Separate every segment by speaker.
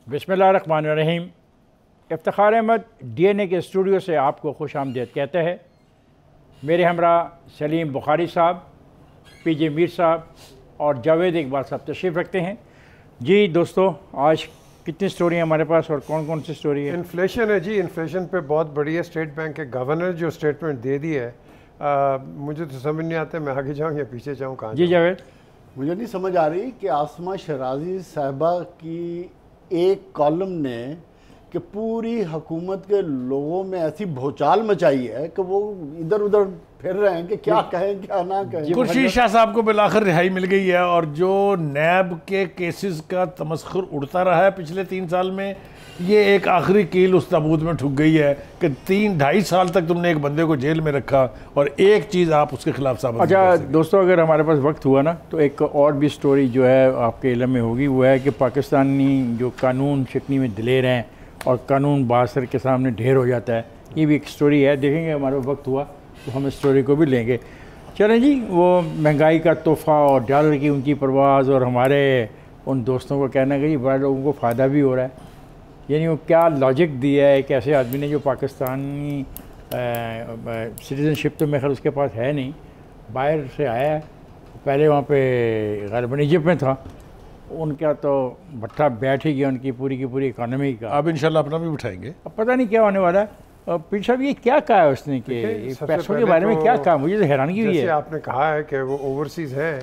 Speaker 1: बिस्मिल्लाहिर्रहमानिर्रहीम। इफ्तिखार अहमद DNA के studio से आपको खुश आमदीद कहते हैं। मेरे हमरा सलीम बुखारी साहब, PJ मीर साहब और जावेद इकबाल साहब तशरीफ़ रखते हैं। जी दोस्तों, आज कितनी स्टोरी है हमारे पास और कौन कौन सी स्टोरी है?
Speaker 2: इन्फ्लेशन है जी, इन्फ्लेशन पे बहुत बड़ी है। स्टेट बैंक के गवर्नर जो स्टेटमेंट दे दी है, मुझे तो समझ नहीं आता मैं आगे जाऊँ या पीछे जाऊँ, कहाँ
Speaker 1: जी जावेद?
Speaker 3: मुझे नहीं समझ आ रही कि आसमा शराजी साहिबा की एक कॉलम ने कि पूरी हुकूमत के लोगों में ऐसी भूचाल मचाई है कि वो इधर उधर फिर रहे हैं कि क्या कहें क्या ना कहें।
Speaker 4: खुर्शीद शाह साहब को बिलाखिर रिहाई मिल गई है और जो नैब के केसेस का तमस्खुर उड़ता रहा है पिछले 3 साल में, ये एक आखिरी कील उस ताबूत में ठुक गई है कि 3-2.5 साल तक तुमने एक बंदे को जेल में रखा और एक चीज़ आप उसके खिलाफ साबित।
Speaker 1: अच्छा दोस्तों, अगर हमारे पास वक्त हुआ ना तो एक और भी स्टोरी जो है आपके इल्म में होगी, वो है कि पाकिस्तानी जो कानून शिकनी में दिलेर हैं और कानून बासर के सामने ढेर हो जाता है, ये भी एक स्टोरी है। देखेंगे हमारा वक्त हुआ तो हम इस स्टोरी को भी लेंगे। चलें जी, वो महंगाई का तोहफ़ा और डॉलर की उनकी परवाज़ और हमारे उन दोस्तों को कहना कि बड़ा लोगों को फ़ायदा भी हो रहा है। यानी वो क्या लॉजिक दिया है एक ऐसे आदमी ने जो पाकिस्तानी सिटीज़नशिप तो मेरे ख्याल उसके पास है नहीं, बाहर से आया है, पहले वहाँ पे ग़ालिबन इजिप्ट में था, उनका तो भट्ठा बैठ ही गया उनकी पूरी की पूरी इकानमी का।
Speaker 4: अब इंशाल्लाह अपना भी उठाएंगे।
Speaker 1: अब पता नहीं क्या होने वाला है। पीर साहब ये क्या कहा है उसने कि पैसों के बारे में क्या कहा? मुझे तो हैरानगी हुई है।
Speaker 2: जैसे आपने कहा है कि वो ओवरसीज़ हैं,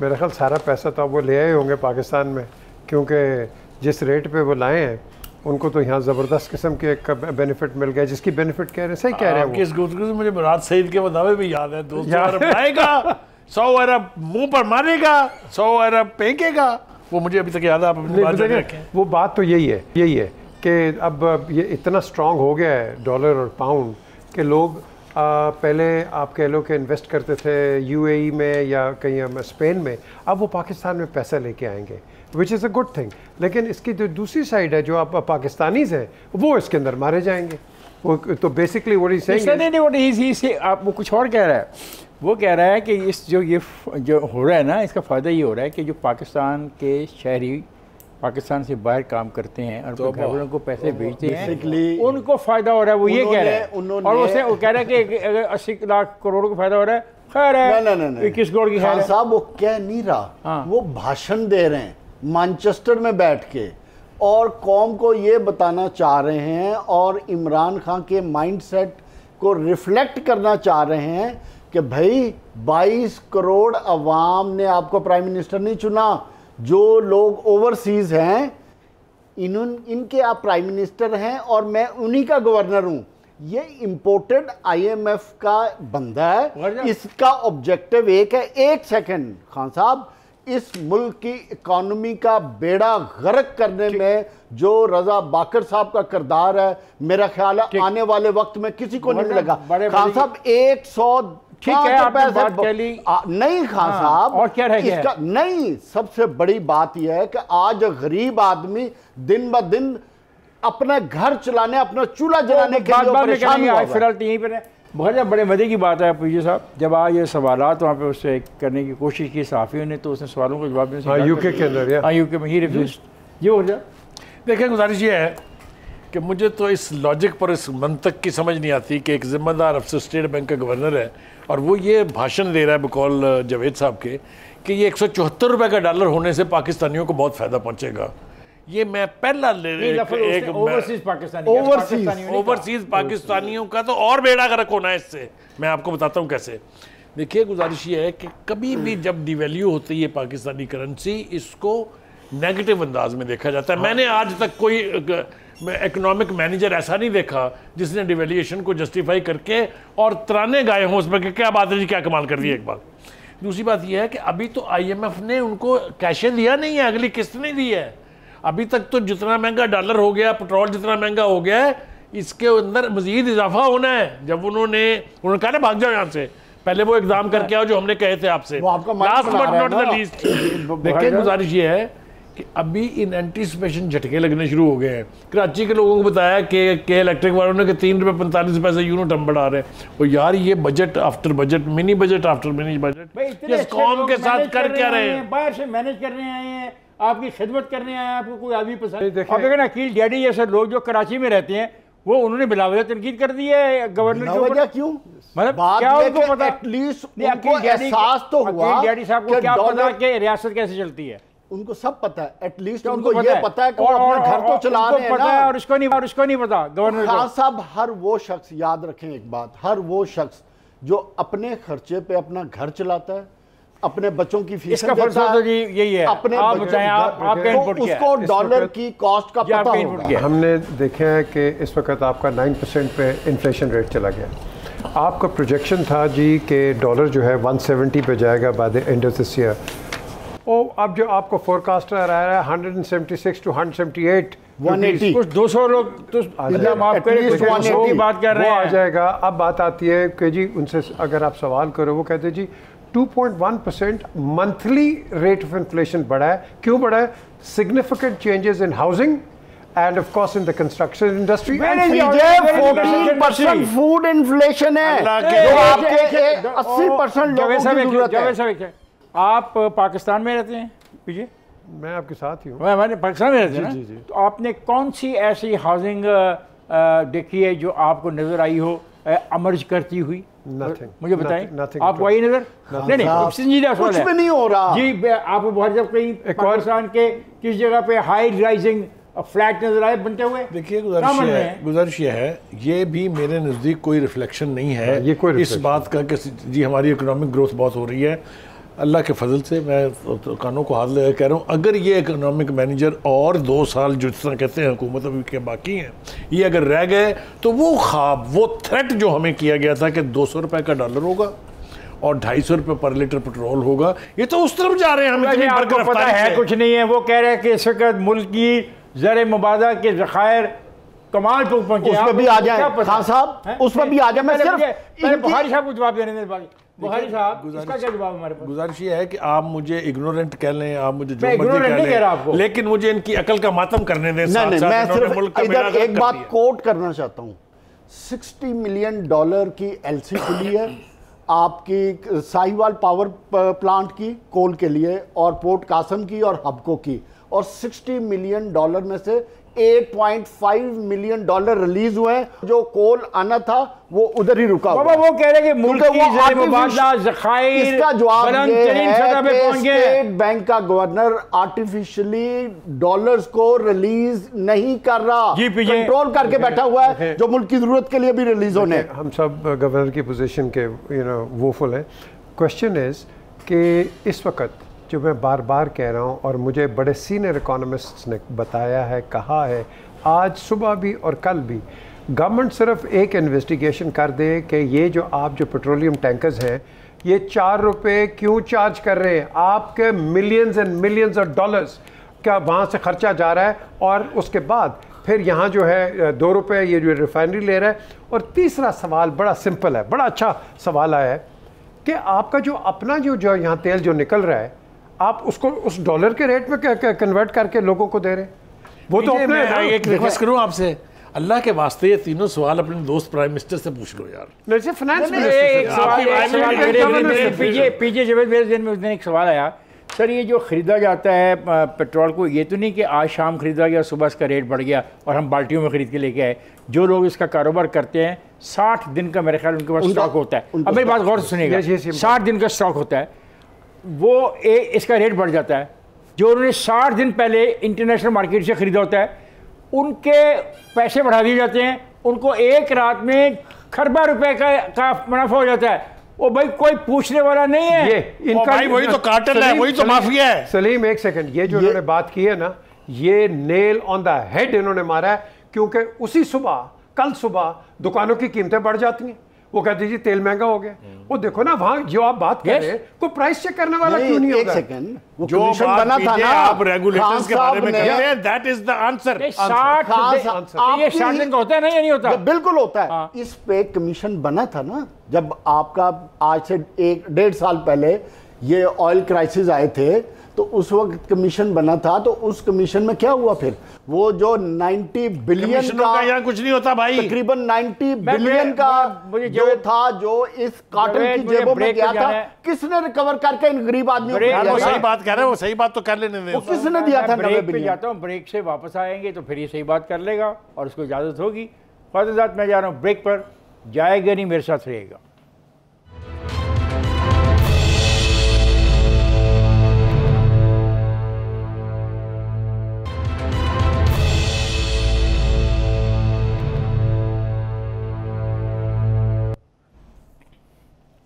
Speaker 2: मेरा ख्याल सारा पैसा तो अब वो ले आए होंगे पाकिस्तान में, क्योंकि जिस रेट पे वो लाए हैं उनको तो यहाँ ज़बरदस्त किस्म के एक बेनिफिट मिल गया। जिसकी बेनिफिट कह रहे हैं, सही कह रहे हैं।
Speaker 4: किस गुफ्तगू से मुझे मुराद सईद के बतावे भी याद है। 200 अरब लाएगा, 100 अरब मुंह पर मारेगा, 100 अरब फेंकेगा, वो मुझे अभी तक याद है। आप अपनी बात रखें।
Speaker 2: वो बात तो यही है कि अब ये इतना स्ट्रॉन्ग हो गया है डॉलर और पाउंड कि लोग पहले आप कह लो कि इन्वेस्ट करते थे UAE में या कहीं स्पेन में, अब वो पाकिस्तान में पैसा लेके आएंगे, which is a good thing. लेकिन इसकी जो दूसरी साइड है, जो आप पाकिस्तानीज़ हैं, वो इसके अंदर मारे जाएंगे। वो तो बेसिकली वो
Speaker 1: आप वो कुछ और कह रहा है। वो कह रहा है कि इस जो हो रहा है ना, इसका फ़ायदा ये हो रहा है कि जो पाकिस्तान के शहरी पाकिस्तान से बाहर काम करते हैं और तो घरों को पैसे भेजते हैं, उनको फ़ायदा हो रहा है। वो ये कह रहे हैं और उसे वो कह रहा है कि अगर 80 लाख करोड़ को फ़ायदा हो रहा है, खैर है 21 करोड़ की खैर
Speaker 3: साहब वो कह नहीं रहा, वो भाषण दे रहे हैं मैनचेस्टर में बैठ के और कौम को ये बताना चाह रहे हैं और इमरान खान के माइंडसेट को रिफ्लेक्ट करना चाह रहे हैं कि भाई 22 करोड़ अवाम ने आपको प्राइम मिनिस्टर नहीं चुना, जो लोग ओवरसीज़ हैं इनके आप प्राइम मिनिस्टर हैं और मैं उन्हीं का गवर्नर हूं। ये इंपोर्टेड IMF का बंदा है, इसका ऑब्जेक्टिव एक है। एक सेकंड खान साहब, इस मुल्क की इकॉनमी का बेड़ा गर्क करने में जो रजा बाकर साहब का किरदार है, मेरा ख्याल है आने वाले वक्त में किसी को नहीं मिलेगा। खान साहब 100
Speaker 1: ठीक है, आपने बात कह ली।
Speaker 3: नहीं खान साहब,
Speaker 1: और क्या रह गया?
Speaker 3: नहीं, सबसे बड़ी बात यह है कि आज गरीब आदमी दिन ब दिन अपना घर चलाने, अपना चूल्हा जलाने के लिए परेशान हुआ है।
Speaker 1: फिलहाल यहीं पर बहुत बड़े मजे की बात है PJ साहब, जब आज ये सवालात वहाँ पे उससे करने की कोशिश की सहाफ़ियों ने, तो उसने सवालों को जवाब देने
Speaker 2: UK के अंदर
Speaker 1: UK में ही रिफ्यूज। ये हो जाए।
Speaker 4: देखिए, गुजारिश ये है कि मुझे तो इस लॉजिक पर, इस मंतक की समझ नहीं आती कि एक ज़िम्मेदार अफसर स्टेट बैंक का गवर्नर है और वो ये भाषण दे रहा है बकौल जावेद साहब के कि ये 174 रुपये का डॉलर होने से पाकिस्तानियों को बहुत फ़ायदा पहुँचेगा। ये मैं पहला ओवरसीज़ पाकिस्तानियों का तो और बेड़ा गर्क होना है इससे। मैं आपको बताता हूँ कैसे। देखिए, गुजारिश ये है कि कभी भी जब डिवैल्यू होती है पाकिस्तानी करेंसी, इसको नेगेटिव अंदाज में देखा जाता है। मैंने आज तक कोई इकोनॉमिक मैनेजर ऐसा नहीं देखा जिसने डिवेल्यूएशन को जस्टिफाई करके और तराने गाए हों उसमें कि क्या बात है जी, क्या कमाल कर दी। एक बात। दूसरी बात यह है कि अभी तो IMF ने उनको कैशे दिया नहीं है, अगली किस्त नहीं दी है। अभी तक तो जितना महंगा डॉलर हो गया, पेट्रोल जितना महंगा हो गया है, इसके अंदर मजीद इजाफा होना है। जब उन्होंने कहा ना भाग जाओ यहाँ से, पहले वो इकदाम करके आओ जो हमने कहे थे आपसे। Last but not the least, देखिए गुजारिश ये है कि अभी इन एंटीसिपेशन झटके लगने शुरू हो गए हैं। कराची के लोगों को बताया कि इलेक्ट्रिक वालों ने कि 3 रुपये 45 पैसे यूनिट हम बढ़ा रहे हैं। और यार ये budget after budget, mini budget after mini budget, इस कौम के साथ कर क्या रहे हैं?
Speaker 1: बाहर से मैनेज कर रहे हैं, आपकी खिदमत करने आए हैं, आपको कोई आदमी पसंद।
Speaker 2: देखिए-
Speaker 1: अब देखो अकील डैडी जैसे लोग जो कराची में रहते हैं वो उन्होंने बिलावजा तनकीद कर दी है गवर्नर के ऊपर।
Speaker 3: क्यों?
Speaker 1: मतलब
Speaker 3: बात
Speaker 1: क्या
Speaker 3: ये
Speaker 1: उनको
Speaker 3: कि
Speaker 1: पता?
Speaker 3: एटलीस्ट
Speaker 1: नहीं,
Speaker 3: उनको एहसास तो हुआ
Speaker 1: अकील डैडी साहब को
Speaker 3: कि
Speaker 1: क्या पता
Speaker 3: डॉलर
Speaker 1: कि रियासत कैसे चलती है?
Speaker 3: उनको सब पता है, एटलीस्ट
Speaker 1: क्या
Speaker 3: उनको ये पता है कि वो अपना घर तो चला
Speaker 1: उनको
Speaker 3: रहे हैं
Speaker 1: पता है
Speaker 3: ना।
Speaker 1: और इसको नहीं पता गवर्नर
Speaker 3: खान
Speaker 1: को।
Speaker 3: साहब, हर वो शख्स, याद रखें एक बात, हर वो शख्स जो अपने खर्चे पे अपना घर चलाता है, अपने बच्चों की फीस
Speaker 1: इसका फलसफा तो जी यही है।
Speaker 3: अपने
Speaker 1: आप
Speaker 3: बच्चों
Speaker 1: बताएं, आपका
Speaker 3: तो
Speaker 1: इनपुट क्या है?
Speaker 3: उसको डॉलर की कॉस्ट का
Speaker 1: जी,
Speaker 3: पता
Speaker 1: आपका
Speaker 3: होगा।
Speaker 1: इनपुट क्या है?
Speaker 2: हमने देखा है कि इस वक्त आपका 9% पे इन्फ्लेशन रेट चला गया। आपका प्रोजेक्शन था जी कि डॉलर जो है 170 पे जाएगा by the end of this year. और अब जो आपको फोरकास्टर आ रहा है 176 टू 178
Speaker 3: 180
Speaker 1: कुछ 200 लोग तो अल्लाह माफ करे
Speaker 3: At least
Speaker 1: कुछ 100 की बात कर रहे
Speaker 2: वो आ
Speaker 1: हैं।
Speaker 2: जाएगा। अब बात आती है कि जी उनसे अगर आप सवाल करो, वो कहते हैं जी 2.1% मंथली रेट ऑफ इन्फ्लेशन बढ़ा है। क्यों बढ़ा है? Significant changes in housing end of course in the construction industry.
Speaker 3: सीधे 14% फूड इन्फ्लेशन है
Speaker 4: अल्लाह
Speaker 3: जो
Speaker 4: के-
Speaker 3: आपके 80% लोगों की जरूरत है।
Speaker 1: आप पाकिस्तान में रहते हैं पीछे,
Speaker 2: मैं आपके साथ ही हूँ।
Speaker 1: हमारे पाकिस्तान में रहते हैं
Speaker 2: जी,
Speaker 1: ना,
Speaker 2: जी।
Speaker 1: तो आपने कौन सी ऐसी हाउसिंग देखी है जो आपको नजर आई हो अमर्ज करती हुई?
Speaker 2: Nothing.
Speaker 1: मुझे बताएं,
Speaker 2: Nothing
Speaker 1: आपको
Speaker 2: at all.
Speaker 1: आई नजर? नहीं
Speaker 3: साहब,
Speaker 1: संजीदा सवाल
Speaker 3: कुछ
Speaker 1: है।
Speaker 3: भी नहीं हो रहा।
Speaker 1: जी आपको बहुत जब कहीं पाकिस्तान के किस जगह पे हाई राइजिंग फ्लैट नजर आए बनते हुए?
Speaker 4: देखिए
Speaker 1: क्या मन रहे हैं?
Speaker 4: गुजारिश ये है, ये भी मेरे नज़दीक कोई रिफ्लेक्शन नहीं है
Speaker 2: ये कोई
Speaker 4: इस
Speaker 2: reflection
Speaker 4: बात का कि जी हमारी इकोनॉमिक ग्रोथ बहुत हो रही है। अल्लाह के फजल से मैं तो कानों को हाथ लगा कह रहा हूँ, अगर ये इकोनॉमिक मैनेजर और 2 साल जिस तरह कहते हैं हुकूमत अभी के बाकी हैं, ये अगर रह गए तो वो ख्वाब, वो थ्रेट जो हमें किया गया था कि 200 रुपये का डॉलर होगा और 250 रुपये पर लीटर पेट्रोल होगा, ये तो उस तरफ जा रहे हैं। हम इतनी
Speaker 1: आपको पता
Speaker 4: बरकरार
Speaker 1: है कुछ नहीं है। वो कह रहे हैं कि इस वक्त मुल्क की ज़र मुबादा के ज़खायर कमाल पर पहुंचे।
Speaker 3: उस पर भी आ जाए खान साहब, उस पर भी आ जाए। मैं सिर्फ
Speaker 1: बुखारी साहब को जवाब देने दें। बुखारी साहब, इसका क्या जवाब हमारे पास?
Speaker 4: गुजारिश ये है कि आप मुझे इग्नोरेंट कह लें, आप मुझे जो
Speaker 1: मैं
Speaker 4: मर्जी
Speaker 1: ignorant नहीं कह रहा
Speaker 4: कह
Speaker 1: आपको।
Speaker 4: लें, लेकिन मुझे इनकी अकल का मातम करने दें।
Speaker 3: नहीं,
Speaker 4: साथ
Speaker 3: मैं
Speaker 4: साथ इन्होंने
Speaker 3: सिर्फ
Speaker 4: मुल्क का बेड़ा
Speaker 3: इधर
Speaker 4: गर्क
Speaker 3: एक
Speaker 4: कर
Speaker 3: बात
Speaker 4: दिया।
Speaker 3: कोट करना चाहता हूँ। $60 मिलियन की एलसी खुली है आपकी साहिवाल पावर प्लांट की, कोल के लिए, और पोर्ट कासम की और हबको की, और $60 मिलियन में से $8.5 मिलियन रिलीज हुए हैं। जो कोल आना था वो उधर ही रुका हुआ
Speaker 1: बाबा वो कह रहे हैं कि मुल्क
Speaker 3: क्योंकि
Speaker 1: की
Speaker 3: वो
Speaker 1: ज़र मुबादा
Speaker 3: artificial-
Speaker 1: ज़खायर
Speaker 3: इसका जवाब
Speaker 1: बुलंद
Speaker 3: ये
Speaker 1: तरीन
Speaker 3: है
Speaker 1: सतह पे
Speaker 3: कि
Speaker 1: पहुंच गए।
Speaker 3: स्टेट बैंक का गवर्नर आर्टिफिशियली डॉलर्स को रिलीज नहीं कर रहा,
Speaker 1: जी, पीछे-
Speaker 3: कंट्रोल करके बैठा हुआ है जो मुल्क की जरूरत के लिए भी रिलीज होने हैं।
Speaker 2: हम सब गवर्नर की पोजीशन के वोफुल हैं। क्वेश्चन इज़ कि इस वक्त जो मैं बार बार कह रहा हूँ और मुझे बड़े सीनियर इकोनॉमिस्ट्स ने बताया है, कहा है, आज सुबह भी और कल भी, गवर्नमेंट सिर्फ एक इन्वेस्टिगेशन कर दे कि ये जो आप जो पेट्रोलियम टैंकर्स हैं ये 4 रुपये क्यों चार्ज कर रहे हैं। आपके millions and millions of dollars का वहाँ से खर्चा जा रहा है, और उसके बाद फिर यहाँ जो है 2 रुपये ये जो रिफाइनरी ले रहा है। और तीसरा सवाल बड़ा सिंपल है, बड़ा अच्छा सवाल आया है कि आपका जो अपना जो यहाँ तेल जो निकल रहा है, आप उसको उस डॉलर के रेट में कन्वर्ट करके लोगों को दे रहे हैं। वो तो अपने
Speaker 4: मैं एक रिक्वेस्ट करूं आपसे, अल्लाह के वास्ते ये तीनों सवाल अपने दोस्त प्राइम मिनिस्टर से पूछ लो यार।
Speaker 2: जैसे फाइनेंस
Speaker 1: एक सवाल
Speaker 2: मिनिस्टर
Speaker 1: पीछे जवेद मेरे दिन में उस दिन एक सवाल आया, सर ये जो ख़रीदा जाता है पेट्रोल को, ये तो नहीं कि आज शाम ख़रीदा गया, सुबह इसका रेट बढ़ गया और हम बाल्टियों में ख़रीद के लेके आए। जो लोग इसका कारोबार करते हैं 60 दिन का मेरे ख्याल उनके पास स्टॉक होता है। अब मेरी बात गौर से सुनिएगा, 60 दिन का स्टॉक होता है, वो इसका रेट बढ़ जाता है। जो उन्होंने 60 दिन पहले इंटरनेशनल मार्केट से ख़रीदा होता है उनके पैसे बढ़ा दिए जाते हैं, उनको एक रात में खरबा रुपए का मुनाफा हो जाता है। वो भाई कोई पूछने वाला नहीं है।
Speaker 2: ये इनका
Speaker 4: भाई वही तो कार्टेल है, वही तो माफिया है।
Speaker 2: सलीम एक सेकंड, ये जो इन्होंने बात की है ना, ये नेल ऑन द हेड इन्होंने मारा है। क्योंकि उसी सुबह, कल सुबह दुकानों की कीमतें बढ़ जाती हैं। वो कहते जी तेल महंगा हो गया। वो देखो ना वहां जो आप बात कर रहे हैं, कोई प्राइस चेक करने वाला क्यों नहीं
Speaker 3: एक
Speaker 2: होगा?
Speaker 3: सेकंड, वो
Speaker 4: जो
Speaker 3: कमीशन
Speaker 4: बात
Speaker 3: बना था
Speaker 4: कीजिए
Speaker 3: ना,
Speaker 4: आप रेगुलेटर्स के बारे में
Speaker 3: खान
Speaker 4: कहते
Speaker 3: साहब
Speaker 4: हैं, दैट इज द आंसर।
Speaker 1: 60 ये 60 दिन का होता है ना, या नहीं होता?
Speaker 3: बिल्कुल होता है। इस पे कमीशन बना था ना, जब आपका आज से 1-1.5 साल पहले ये ऑयल क्राइसिस आए थे, तो उस वक्त कमीशन बना था, तो उस कमीशन में क्या हुआ फिर? वो जो 90 बिलियन का
Speaker 4: यहाँ कुछ नहीं होता भाई,
Speaker 3: तकरीबन 90 बिलियन का जो था, जो इस कार्टन की जेबों में गया था, किसने रिकवर करके इन गरीब आदमियों को?
Speaker 4: वो सही बात कह रहे हैं, वो सही बात तो कर लेने दें।
Speaker 3: वो किसने दिया था? 90
Speaker 1: बिलियन जाता हूँ, ब्रेक से वापस आएंगे तो फिर ये सही बात कर लेगा और उसको इजाजत होगी। फादर साहब मैं जा रहा हूँ ब्रेक पर, जाएगा नहीं, मेरे साथ रहेगा।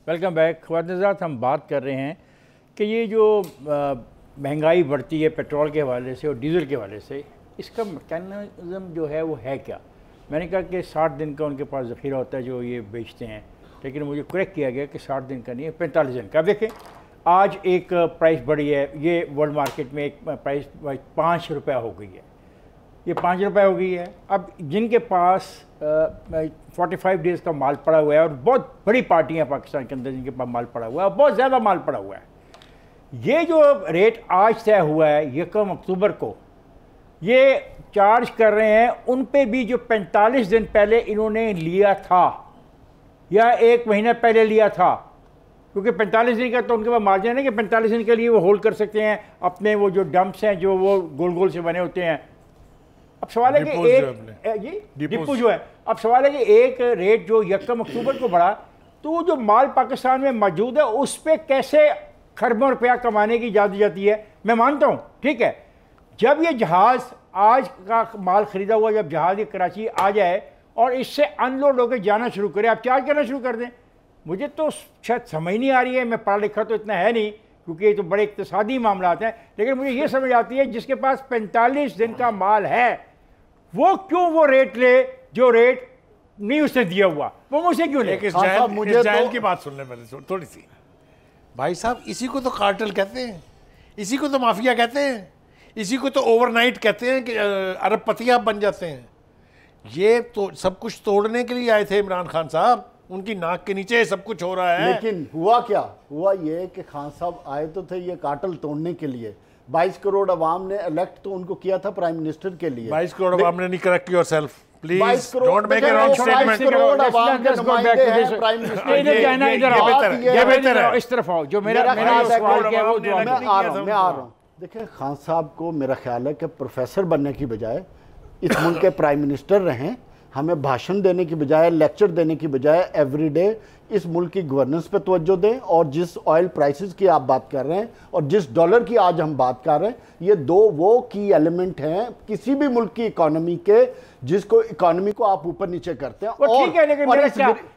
Speaker 1: Welcome back. ख्वातीन हज़रात, हम बात कर रहे हैं कि ये जो महंगाई बढ़ती है पेट्रोल के हवाले से और डीज़ल के हवाले से, इसका मैकेनिज़्म जो है वो है क्या? मैंने कहा कि 60 दिन का उनके पास ज़ख़ीरा होता है जो ये बेचते हैं, लेकिन मुझे करेक्ट किया गया कि 60 दिन का नहीं है, 45 दिन का। देखें आज एक प्राइस बढ़ी है, ये वर्ल्ड मार्केट में एक प्राइस 5 रुपये हो गई है, ये 5 रुपये हो गई है। अब जिनके पास 45 डेज़ का माल पड़ा हुआ है, और बहुत बड़ी पार्टियाँ पाकिस्तान के अंदर जिनके पास माल पड़ा हुआ है और बहुत ज़्यादा माल पड़ा हुआ है, ये जो रेट आज तय हुआ है 1 अक्टूबर को, ये चार्ज कर रहे हैं उन पे भी जो 45 दिन पहले इन्होंने लिया था या 1 महीना पहले लिया था, क्योंकि 45 दिन का तो उनके पास मार्जिन है कि 45 दिन के लिए वो होल्ड कर सकते हैं अपने वो जो डंप्स हैं जो वो गोल गोल से बने होते हैं। अब सवाल है कि एक डिपो जो है, अब सवाल है कि एक रेट जो 1 अक्टूबर को बढ़ा, तो वो जो माल पाकिस्तान में मौजूद है उस पर कैसे खरबों रुपया कमाने की इजाज़त जाती है? मैं मानता हूँ, ठीक है, जब ये जहाज़ आज का माल ख़रीदा हुआ, जब जहाज़ ये कराची आ जाए और इससे अनलोड होकर जाना शुरू करे, आप चार्ज करना शुरू कर दें। मुझे तो शायद समझ नहीं आ रही है, मैं पढ़ा लिखा तो इतना है नहीं क्योंकि ये तो बड़े इक़्तिसादी मामलात हैं, लेकिन मुझे ये समझ आती है जिसके पास 45 दिन का माल है वो क्यों वो रेट ले जो रेट नहीं उसने दिया हुआ, वो मुझसे क्यों ले?
Speaker 4: इस जाहिल की बात सुनने पहले थोड़ी सी भाई साहब, इसी को तो कार्टेल कहते हैं, इसी को तो माफिया कहते हैं, इसी को तो ओवरनाइट कहते हैं कि अरबपति आप बन जाते हैं। ये तो सब कुछ तोड़ने के लिए आए थे इमरान खान साहब, उनकी नाक के नीचे सब कुछ हो रहा है।
Speaker 3: लेकिन हुआ क्या? हुआ ये कि खान साहब आए तो थे ये कार्टेल तोड़ने के लिए। 22 करोड़ अवाम ने इलेक्ट तो उनको किया था प्राइम मिनिस्टर के लिए।
Speaker 4: 22 करोड़ अवाम ने नहीं, correct yourself please,
Speaker 3: don't make a wrong statement.
Speaker 1: ये बेहतर है, इस तरफ आओ, जो मेरा सवाल क्या है वो
Speaker 3: मैं आ रहा हूं। देखिए खान साहब को मेरा ख्याल है कि प्रोफेसर बनने की बजाय इस मुल्क के प्राइम मिनिस्टर रहें, हमें भाषण देने की बजाय, लेक्चर देने की बजाय एवरीडे इस मुल्क की गवर्नेंस पे तवज्जो दें। और जिस ऑयल प्राइसेस की आप बात कर रहे हैं और जिस डॉलर की आज हम बात कर रहे हैं, ये दो वो की एलिमेंट हैं किसी भी मुल्क की इकोनॉमी के, जिसको इकोनॉमी को आप ऊपर नीचे करते हैं।
Speaker 1: और ठीक है, लेकिन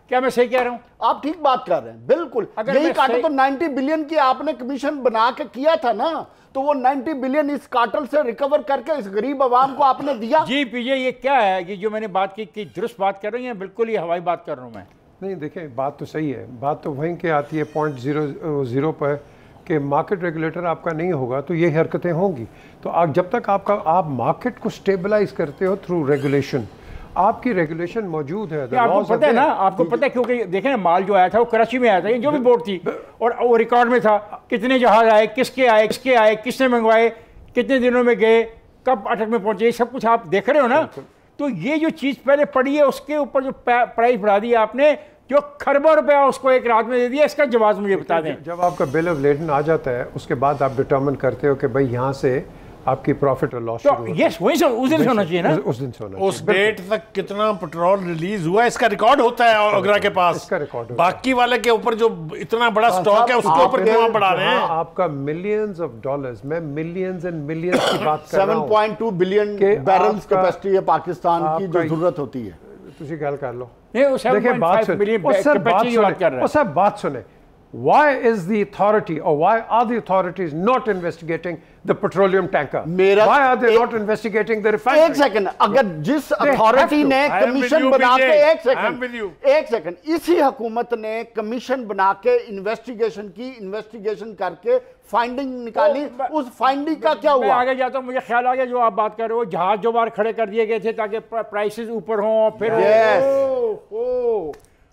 Speaker 1: क्या मैं सही कह रहा हूं?
Speaker 3: आप ठीक बात कर रहे हैं, बिल्कुल। यही कार्टल तो 90 बिलियन की आपने कमीशन बना के किया था ना, तो वो 90 बिलियन इस कार्टल से रिकवर करके इस गरीब आवाम को आपने दिया।
Speaker 1: जी पीजे, ये क्या है? ये जो मैंने बात की दुरुस्त बात कर रही है, बिल्कुल ये हवाई बात कर रहा हूं मैं।
Speaker 2: नहीं देखें, बात तो सही है, बात तो वहीं के आती है 0.00 पर कि मार्केट रेगुलेटर आपका नहीं होगा तो ये हरकतें होंगी। तो जब तक आप मार्केट को स्टेबलाइज करते हो थ्रू रेगुलेशन, आपकी रेगुलेशन मौजूद है।
Speaker 1: आपको पता है ना, आपको पता है, क्योंकि देखें ना, माल जो आया था वो कराची में आया था, जो भी बोर्ड थी, और वो रिकॉर्ड में था कितने जहाज आए, किसके आए, किसने मंगवाए, कितने दिनों में गए, कब अटक में पहुंचे, सब कुछ आप देख रहे हो ना। तो ये जो चीज़ पहले पड़ी है उसके ऊपर जो प्राइस बढ़ा दिया आपने, जो खरबों रुपया उसको एक रात में दे दिया, इसका जवाब मुझे बता दें।
Speaker 2: जब आपका बिल ऑफ लेडन आ जाता है उसके बाद आप डिटर्मिन करते हो कि भाई यहाँ से आपकी प्रॉफिट और लॉस,
Speaker 1: तो यस वही उस दिन से होना चाहिए ना,
Speaker 2: उस दिन से होना।
Speaker 4: उस डेट तक कितना पेट्रोल रिलीज हुआ इसका रिकॉर्ड होता है आगरा के पास,
Speaker 2: इसका रिकॉर्ड।
Speaker 4: बाकी वाले के ऊपर जो इतना बड़ा स्टॉक है उसके ऊपर क्यों बढ़ा रहे हैं?
Speaker 2: आपका मिलियंस ऑफ डॉलर्स, मैं मिलियंस एंड मिलियंस की बात कर रहा हूं।
Speaker 3: 7.2 बिलियन बैरल्स कैपेसिटी है पाकिस्तान की, जो जरूरत होती है।
Speaker 2: तुझे गल कर लो,
Speaker 1: देखिए
Speaker 2: बात सुने। Why is the authority or why are the authorities not investigating the petroleum tanker? Why are they not investigating the refinery?
Speaker 3: एक सेकंड, अगर जिस अथॉरिटी ने कमीशन बना के, एक सेकंड, इसी हुकूमत ने कमीशन बना के इन्वेस्टिगेशन करके फाइंडिंग निकाली, उस फाइंडिंग का क्या हुआ?
Speaker 1: आगे जाता हूं, मुझे ख्याल आ गया जो आप बात कर रहे हो, जहाज जो बार खड़े कर दिए गए थे ताकि प्राइसेस ऊपर हों, फिर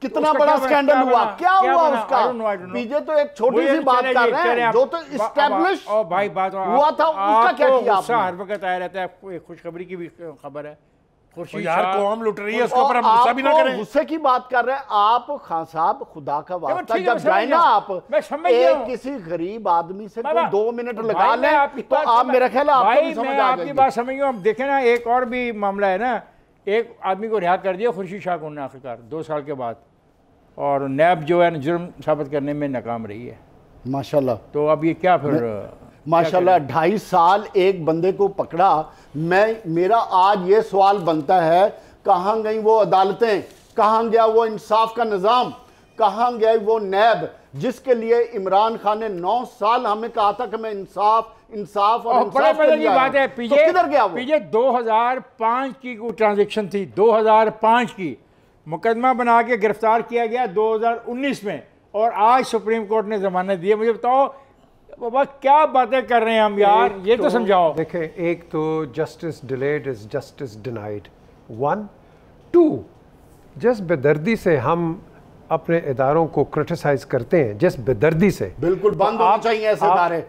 Speaker 3: कितना बड़ा स्कैंडल हुआ, क्या हुआ उसका? पीजे तो एक छोटी सी बात कर रहे हैं, जो तो इस्टेब्लिश
Speaker 1: भाई बात
Speaker 3: हुआ था, उसका क्या किया आपने?
Speaker 1: हर वक्त आया रहता है, खुशखबरी की भी खबर है।
Speaker 4: यार कौम लुट रही है, उसके ऊपर हम गुस्सा भी ना करें।
Speaker 3: गुस्से की बात कर रहे हैं आप खान साहब, खुदा का वास्ता, जब जाए ना आप एक किसी गरीब आदमी से कोई 2 मिनट लगा लें तो आप मेरा ख्याल आपकी
Speaker 1: बात समझ गए। अब देखें ना, एक और भी मामला है ना, एक आदमी को रिहा कर दिया खुर्शीद शाह को आखिरकार 2 साल के बाद, और नैब जो है जुर्म साबित करने में नाकाम रही है
Speaker 3: माशाल्लाह।
Speaker 1: तो अब ये क्या फिर
Speaker 3: माशाल्लाह 2.5 साल एक बंदे को पकड़ा। मेरा आज ये सवाल बनता है, कहाँ गई वो अदालतें, कहाँ गया वो इंसाफ का निज़ाम, कहाँ गया वो नैब जिसके लिए इमरान खान ने 9 साल हमें कहा था कि मैं इंसाफ और इंसाफ के लिए
Speaker 1: बात है। पीजे
Speaker 3: तो किधर गया वो?
Speaker 1: पीजे 2005 की कोई ट्रांजेक्शन थी, 2005 की, मुकदमा बना के गिरफ्तार किया गया 2019 में, और आज सुप्रीम कोर्ट ने जमानत दी है। मुझे बताओ बाबा क्या बातें कर रहे हैं हम यार, ये तो समझाओ।
Speaker 2: देखें, एक तो justice delayed is justice denied 1, 2 just बेदर्दी से हम अपने इदारों को क्रिटिसाइज करते हैं, जस्ट बेदर्दी से।
Speaker 3: बिल्कुल बंद होना चाहिए ऐसे इदारे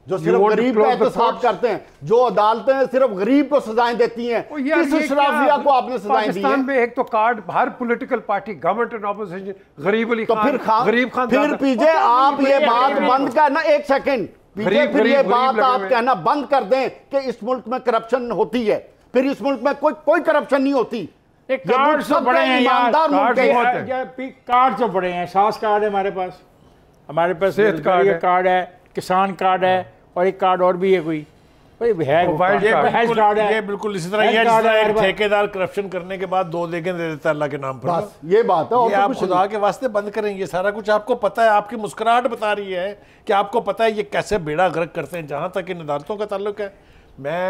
Speaker 3: जो सिर्फ गरीब का एहतसाब करते हैं, जो अदालतें सिर्फ गरीब को सजाएं देती हैं। किस शराफिया को आपने सजाएं दी है?
Speaker 2: पाकिस्तान में एक तो card her political party, government and opposition, गरीब अली खान, गरीब खान।
Speaker 3: फिर पीछे आप ये बात बंद करना, एक सेकंड पीछे, फिर ये बात आप कहना बंद कर दें कि इस मुल्क में करप्शन होती है। फिर इस मुल्क में कोई करप्शन नहीं होती।
Speaker 1: कार्ड तो बड़े हैं यार, कार्ड तो बड़े हैं, 7 कार्ड है हमारे पास सेहत कार्ड है, किसान कार्ड है, और एक कार्ड और भी है कोई
Speaker 4: ये बिल्कुल इसी तरह एक ठेकेदार करप्शन करने के बाद 2 लेके दे देता अल्लाह के नाम पर।
Speaker 3: बस ये बात है, और
Speaker 4: आप खुदा के वास्ते बंद करें। ये सारा कुछ आपको पता है, आपकी मुस्कुराहट बता रही है कि आपको पता है ये कैसे बेड़ा गर्क करते हैं। जहां तक इन अदालतों का ताल्लुक है, मैं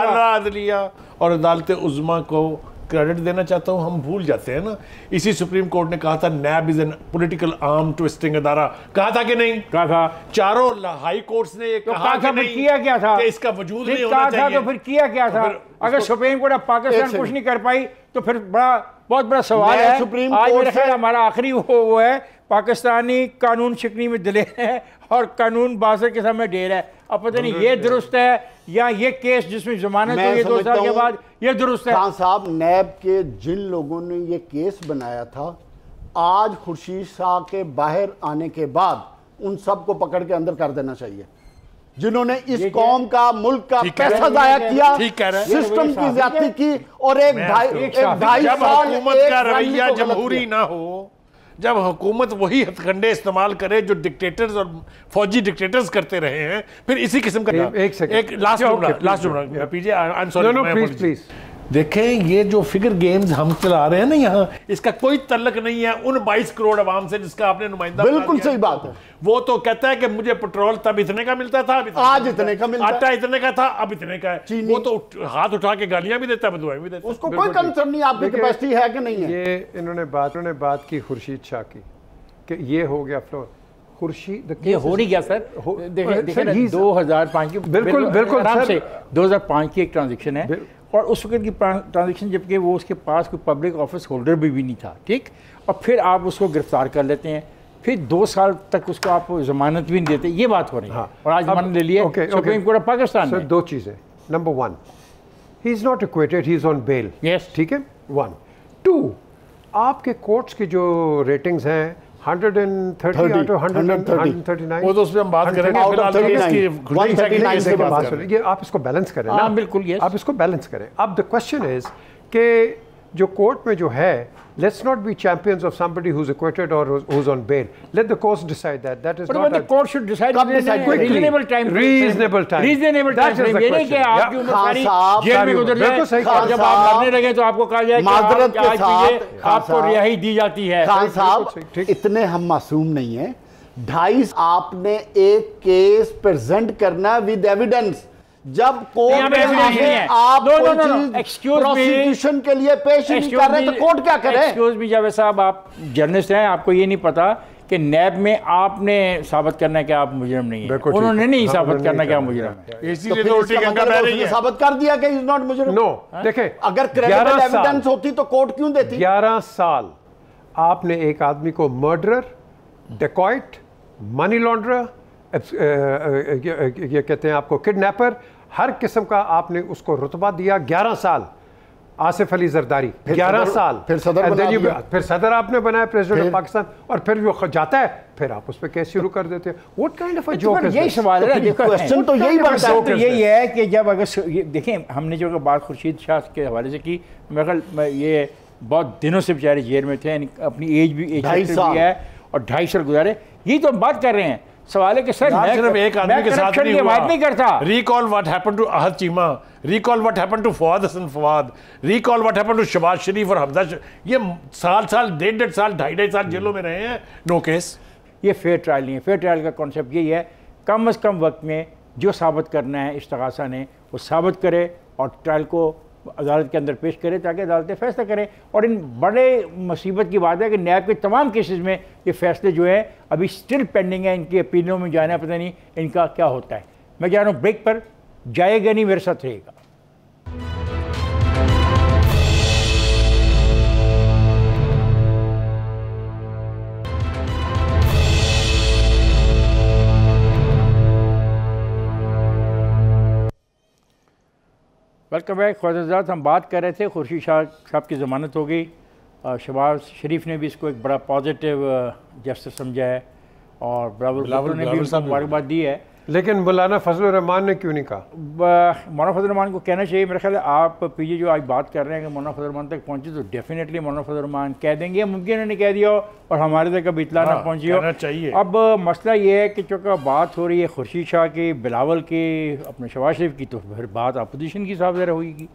Speaker 4: आला अदलिया और अदालत उज़्मा को क्रेडिट देना चाहता हूं। हम भूल जाते हैं ना, इसी सुप्रीम कोर्ट ने कहा था NAB is an political arm twisting अदारा, कहा था कि नहीं?
Speaker 1: कहा था।
Speaker 4: चारों हाई कोर्ट्स ने ये कहा
Speaker 1: था, नहीं किया क्या था?
Speaker 4: कि इसका वजूद नहीं होना चाहिए।
Speaker 1: तो फिर किया क्या था? अगर सुप्रीम कोर्ट ऑफ पाकिस्तान कुछ नहीं कर पाई तो फिर बहुत बड़ा सवाल है।
Speaker 3: सुप्रीम
Speaker 1: आज
Speaker 3: कोर्ट
Speaker 1: मेरा ख्याल हमारा आखिरी वो है, पाकिस्तानी कानून शिकनी में दिले है और कानून बासर के सामने ढेर है। अब पता नहीं ये दुरुस्त है या ये केस जिसमें जमानत हुई 2 साल के बाद ये दुरुस्त है।
Speaker 3: खान साहब, नैब के जिन लोगों ने ये केस बनाया था, आज खुर्शीद शाह के बाहर आने के बाद उन सब को पकड़ के अंदर कर देना चाहिए, जिन्होंने इस कौम का, मुल्क का पैसा जाया किया, सिस्टम की ज्यादती की, और एक ढाई साल
Speaker 4: हुकूमत का रवैया जमहूरी ना हो, जब हुकूमत वही हथकंडे इस्तेमाल करे जो डिक्टेटर्स और फौजी डिक्टेटर्स करते रहे हैं, फिर इसी किस्म का एक last PJ, I am sorry please. देखें, ये जो फिगर गेम्स हम चला रहे हैं ना यहाँ, इसका कोई तल्लक नहीं है उन 22 करोड़ अवाम से जिसका आपने नुमाइंदा।
Speaker 3: बिल्कुल सही बात है।
Speaker 4: वो तो कहता है कि मुझे पेट्रोल तब इतने का मिलता था,
Speaker 3: आज इतने का मिलता है,
Speaker 4: आटा इतने का था, अब इतने का है। वो तो हाथ उठा के गालियां भी देता है, बदुआएं भी देता है।
Speaker 3: उसको कोई कंसर्न नहीं आपकी कैपेसिटी है कि नहीं है।
Speaker 2: ये इन्होंने बात की खुर्शीद शाह की कि ये हो गया फ्लोर। खुर्शीद
Speaker 1: ये हो नहीं गया सर, देखिए 2005 की बिल्कुल 2005 की एक ट्रांजेक्शन है, और उस वक्त की ट्रांजेक्शन जबकि वो उसके पास कोई पब्लिक ऑफिस होल्डर भी नहीं था, ठीक। और फिर आप उसको गिरफ्तार कर लेते हैं, फिर 2 साल तक उसको आप जमानत भी नहीं देते, ये बात हो रही है। हाँ, और आज जमानत ले लिए सुप्रीम कोर्ट ऑफ पाकिस्तान में।
Speaker 2: 2 चीज़ें, number 1 he is not acquitted, he is on bail, ठीक है, 1 2 आपके कोर्ट्स की जो रेटिंग्स हैं 130 out of 139,
Speaker 4: वो तो उसमें हम बात करेंगे,
Speaker 2: ये आप इसको बैलेंस करें ना।
Speaker 1: बिल्कुल,
Speaker 2: आप इसको बैलेंस करें। अब द क्वेश्चन इज कि जो कोर्ट में जो है, let's not be champions of somebody who's acquitted or who's on bail. Let the courts decide that. That is not.
Speaker 1: The court should decide quickly. Reasonable time.
Speaker 2: Reasonable time.
Speaker 1: Reasonable time. ये नहीं कि आपकी उम्र सारी jail में गुजर जाए और जब आप लड़ने लगे तो आपको कहा जाए
Speaker 3: माजरत के साथ
Speaker 1: आपको रिहाई दी जाती है।
Speaker 3: खान साहब, इतने हम मासूम नहीं हैं। 2.5 आपने एक केस प्रेजेंट करना विद एविडेंस। जब कोर्ट में आप प्रोसिक्यूशन के लिए पेश नहीं कर रहे तो कोर्ट क्या करे?
Speaker 1: एक्सक्यूज मी जावेद साहब, आप जर्नलिस्ट हैं, आपको ये नहीं पता कि नैब में आपने साबित करना है कि आप मुजरिम नहीं है, उन्होंने नहीं साबित करना कि आप मुजरिम है।
Speaker 4: इसीलिए तो उल्टी गंगा बह रही है।
Speaker 3: साबित कर दिया कि इज नॉट मुजरिम।
Speaker 2: नो, देखें,
Speaker 3: अगर क्रेडिबल एविडेंस होती तो कोर्ट क्यों देती?
Speaker 2: 11 साल आपने एक आदमी को मर्डरर, डेकॉइट, मनी लॉन्ड्रर, ये कहते हैं आपको किडनैपर, हर किस्म का आपने उसको रुतबा दिया। 11 साल आसिफ अली जरदारी, 11 साल,
Speaker 3: फिर
Speaker 2: सदर आपने बनाया प्रेसिडेंट ऑफ पाकिस्तान, और फिर वो जाता है, फिर आप उस पर केस शुरू कर देते हैं। What kind of a joke is
Speaker 1: यही सवाल है ना,
Speaker 3: क्वेश्चन तो यही बनता है।
Speaker 1: तो यही है कि जब अगर देखें, हमने जो बात खुर्शीद शाह के हवाले से की, मेरे ख्याल ये बहुत दिनों से बेचारे जेल में थे, अपनी एज भी
Speaker 3: 2.5 साल
Speaker 1: है और 2.5 साल गुजारे। यही तो हम बात कर रहे हैं। सवाल है कि सर मैं
Speaker 4: सिर्फ एक आदमी के साथ नहीं हुआ।
Speaker 1: नहीं करता।
Speaker 4: Recall what happened to Ahad Cheema, recall what happened to Fawad Hassan Fawad, recall what happened to Shehbaz Sharif और हमजा। ये साल 1.5 साल 2.5 साल जेलों में रहे हैं, नो केस।
Speaker 1: ये फेयर ट्रायल नहीं है। फेयर ट्रायल का कॉन्सेप्ट यही है, कम अज़ कम वक्त में जो साबित करना है इस्तिगासा ने वो साबित करे और ट्रायल को अदालत के अंदर पेश करे ताकि अदालतें फैसला करें। और इन बड़े मुसीबत की बात है कि नैब के तमाम केसेस में ये फैसले जो हैं अभी स्टिल पेंडिंग है, इनकी अपीलों में जाना, पता नहीं इनका क्या होता है। मैं जा रहा हूँ ब्रेक पर, जाएगा नहीं मेरे साथ रहेगा। वेलकम बैक ख्वाजात। हम बात कर रहे थे खुर्शीद शाह साहब की ज़मानत हो गई, शहबाज शरीफ ने भी इसको एक बड़ा पॉजिटिव जेस्चर समझा है और बिलावल ने भी मुबारकबाद दी है।
Speaker 2: लेकिन मौलाना फजलुर रहमान ने क्यों नहीं कहा?
Speaker 1: मौलाना फजलुर रहमान को कहना चाहिए। मेरे ख्याल है आप पीजे जो आज बात कर रहे हैं कि मौलाना फजलुर रहमान तक पहुंची तो डेफिनेटली मौलाना फजलुर रहमान कह देंगे, मुमकिन उन्होंने कह दिया हो और हमारे तक अब इतला ना पहुंची हो।
Speaker 4: चाहिए।
Speaker 1: अब मसला ये है कि चूँकि बात हो रही है खुर्शीद शाह की, बिलावल की, अपने शहबाज शरीफ की, तो फिर बात अपोजिशन की साफ ज़रा होगी।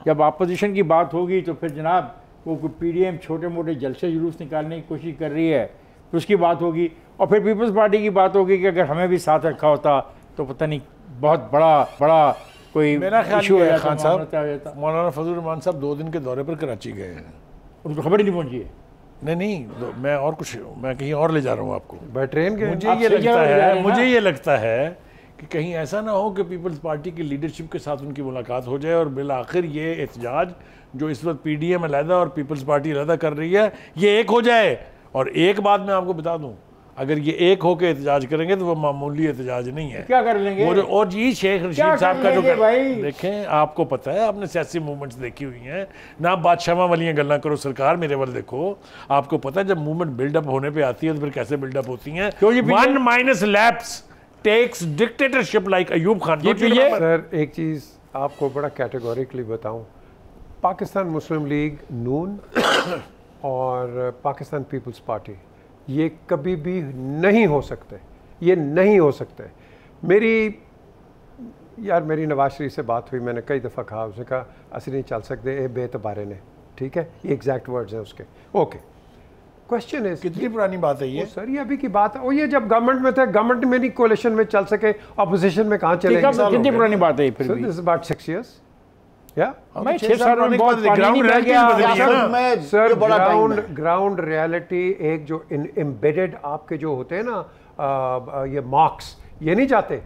Speaker 1: जब अपोजिशन की बात होगी तो फिर जनाब वो PDM छोटे मोटे जलसे जुलूस निकालने की कोशिश कर रही है, तो उसकी बात होगी। और फिर पीपल्स पार्टी की बात होगी कि अगर हमें भी साथ रखा होता तो पता नहीं बहुत बड़ा कोई
Speaker 4: मेरा ख्याल
Speaker 1: इशू
Speaker 4: है खान साहब, मौलाना फजलुर रहमान साहब 2 दिन के दौरे पर कराची गए हैं,
Speaker 1: उनको खबर ही नहीं पहुंची है।
Speaker 4: नहीं मैं कहीं और ले जा रहा हूँ आपको।
Speaker 2: बाय ट्रेन गए?
Speaker 4: मुझे ये लगता है कि कहीं ऐसा ना हो कि पीपल्स पार्टी की लीडरशिप के साथ उनकी मुलाकात हो जाए और बिल आखिर ये एहतजाज जो इस वक्त PDM अलहदा और पीपल्स पार्टी अलहदा कर रही है ये एक हो जाए। और एक बात मैं आपको बता दूं, अगर ये एक होकर एहतजाज करेंगे तो वो मामूली एहतजाज नहीं है।
Speaker 1: क्या कर लेंगे?
Speaker 4: और जी शेख रशीद साहब का जो देखें, आपको पता है, आपने सियासी मूवमेंट्स देखी हुई हैं ना, बादशाह वाली गल्ला करो सरकार, मेरे वाल देखो। आपको पता है जब मूवमेंट बिल्डअप होने पर आती है तो फिर कैसे बिल्डअप होती है। 1 minus lapse takes dictatorship like Ayub Khan.
Speaker 2: Sir एक चीज़ आपको बड़ा कैटेगोरिकली बताऊं, पाकिस्तान मुस्लिम लीग नून और पाकिस्तान पीपल्स पार्टी ये कभी भी नहीं हो सकते, ये नहीं हो सकते। मेरी नवाज शरीफ से बात हुई, मैंने कई दफ़ा कहा, उसने कहा असली नहीं चल सकते ए बेतबारे ने, ठीक है, ये एग्जैक्ट वर्ड्स हैं उसके। ओके, क्वेश्चन है
Speaker 4: कितनी पुरानी बात है ये?
Speaker 2: सर ये अभी की बात है, और ये जब गवर्नमेंट में थे, गवर्नमेंट में नहीं कोalition में चल सके, अपोजिशन में कहाँ चलेंगे?
Speaker 1: कितनी पुरानी बात है फिर?
Speaker 2: This is about 6 years। या
Speaker 1: मैं 6 साल में बहुत
Speaker 4: ground reality
Speaker 2: sir, ground reality एक जो एम्बेडेड आपके जो होते हैं ना ये मार्क्स, ये नहीं जाते,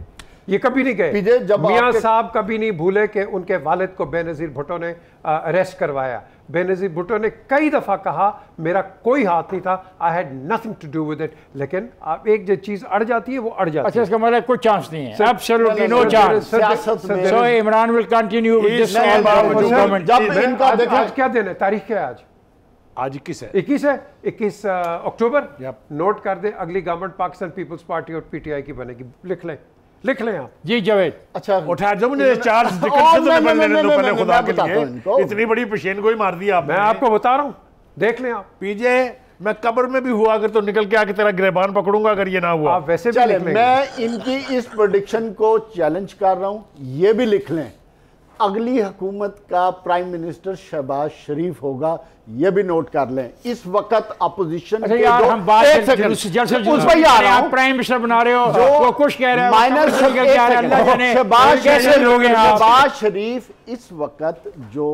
Speaker 2: ये कभी नहीं गए। मियां साहब कभी नहीं भूले कि उनके वालिद को बेनज़ीर भुट्टो ने अरेस्ट करवाया। बेनज़ीर भुट्टो ने कई दफ़ा कहा मेरा कोई हाथ नहीं था, I had nothing to do with it. लेकिन आप एक जो चीज़ अड़ जाती है वो अड़ जाती है।
Speaker 1: अच्छा, इसका मतलब कोई चांस नहीं है, absolutely no chance. So Imran will continue with this government.
Speaker 2: आज क्या दिन है, तारीख क्या है आज?
Speaker 4: आज 21 है।
Speaker 2: 21 अक्टूबर। नोट कर दे, अगली गवर्नमेंट पाकिस्तान पीपल्स पार्टी और PTI की बनेगी। लिख लें आप।
Speaker 1: जी जावेद।
Speaker 3: अच्छा,
Speaker 4: उठा जब मुझे चार्ज पहले खुदा के लिए इतनी बड़ी पेशेंट को ही मार दिया आपने।
Speaker 2: मैं आपको बता रहा हूँ, देख लें आप।
Speaker 4: पीजे मैं कब्र में भी हुआ अगर तो निकल के आके तेरा गिरबान पकड़ूंगा अगर ये ना हुआ।
Speaker 2: आप वैसे भी
Speaker 3: लिख लें। मैं इनकी इस प्रेडिक्शन को चैलेंज कर रहा हूँ, ये भी लिख लें, अगली हुकूमत का प्राइम मिनिस्टर शहबाज शरीफ होगा, ये भी नोट कर लें। इस वक्त अपोजिशन
Speaker 1: के यार हम बात उस पर आ रहा हूं, प्राइम मिनिस्टर बना रहे हो, वो कुछ कह रहे हो,
Speaker 3: माइनर शहबाज शरीफ इस वक्त जो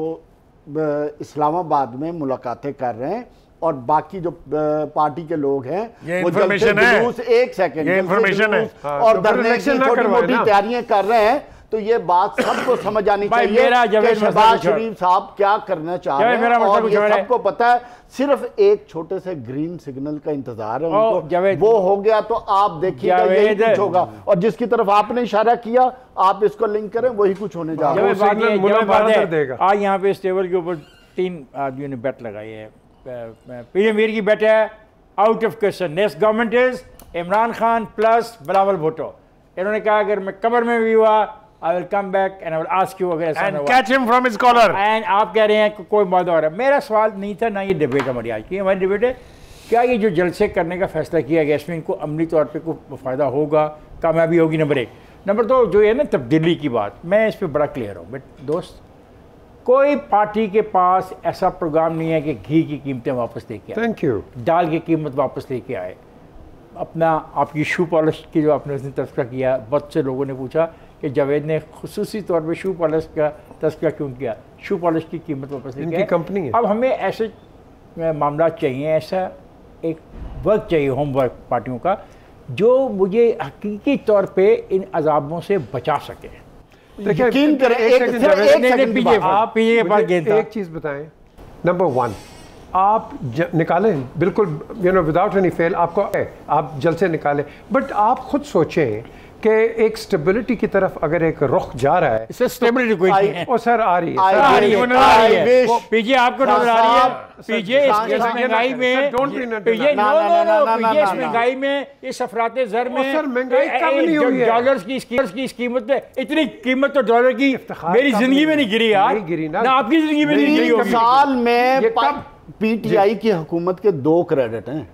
Speaker 3: इस्लामाबाद में मुलाकातें कर रहे हैं, और बाकी जो पार्टी के लोग हैं
Speaker 4: ये
Speaker 3: वो जल्द से जुलूस, एक सेकंड,
Speaker 4: ये इंफॉर्मेशन है
Speaker 3: और धरने की छोटी मोटी तैयारियां कर रहे हैं, तो ये बात सबको समझ आनी चाहिए कि शहबाज शरीफ साहब क्या करना चाह रहे हैं, और ये सबको पता है। सिर्फ एक छोटे से ग्रीन सिग्नल का इंतजार है उनको, वो हो गया तो आप देखिएगा यही कुछ होगा। और जिसकी तरफ आपने इशारा किया, आप इसको लिंक करें, वही कुछ होने जा रहा है।
Speaker 1: आज यहाँ पे इस टेबल के ऊपर 3 आदमियों ने बेट लगाई है। पीएम मीर की बेट है out of question, next government is Imran Khan plus Bilawal Bhutto. इन्होंने कहा अगर मैं कब्र में भी हुआ I will come back and I will ask you अगर ऐसा
Speaker 4: and catch him from his collar।
Speaker 1: And आप कह रहे हैं कि कोई मौदा हो रहा है। मेरा सवाल नहीं था, ना ये डिबेट हमारी आज की, हमारी डिबेट है क्या ये जो जलसे करने का फैसला किया गया इसमें इनको अमली तौर पे कोई फ़ायदा होगा, कामयाबी होगी, नंबर 1। नंबर 2 जो है ना तब्दीली की बात, मैं इस पर बड़ा क्लियर हूँ। बट दोस्त, कोई पार्टी के पास ऐसा प्रोग्राम नहीं है कि घी की कीमतें वापस लेके आए,
Speaker 2: थैंक यू,
Speaker 1: दाल की कीमत वापस लेके आए। अपना आपकी शू पॉलिश की जो आपने उसने तस्करा किया, बहुत से लोगों ने पूछा कि जावेद ने खुसूसी तौर पे शू पॉलिश का तस्करा क्यों किया। शू पॉलिश की कीमत वापस लेके
Speaker 2: इनकी कंपनी है।
Speaker 1: अब हमें ऐसे मामला चाहिए, ऐसा एक वर्क चाहिए होमवर्क पार्टियों का जो मुझे हकीकी तौर पे इन अजाबों से बचा सके।
Speaker 2: यकीन करें, एक चीज़ बताएं। नंबर 1 आप निकालें बिल्कुल, विदाउट एनी फेल, आपको आप जल्द से निकालें, बट आप खुद सोचें कि एक स्टेबिलिटी की तरफ अगर एक रुख जा रहा है,
Speaker 1: इससे स्टेबिलिटी कोई नहीं है।
Speaker 2: ओ सर आ रही है,
Speaker 1: पीछे आपको नजर आ रही है, पीछे इस महंगाई में, महंगाई में, इस अफराते ज़र में,
Speaker 2: सर महंगाई कब नहीं हुई है?
Speaker 1: डॉलर्स की कीमत पे इतनी कीमत तो डॉलर की मेरी जिंदगी में नहीं गिरी यार, ना आपकी जिंदगी में नहीं गिरी होगी।
Speaker 3: साल में पीटीआई की हुकूमत के 2 क्रेडिट हैं।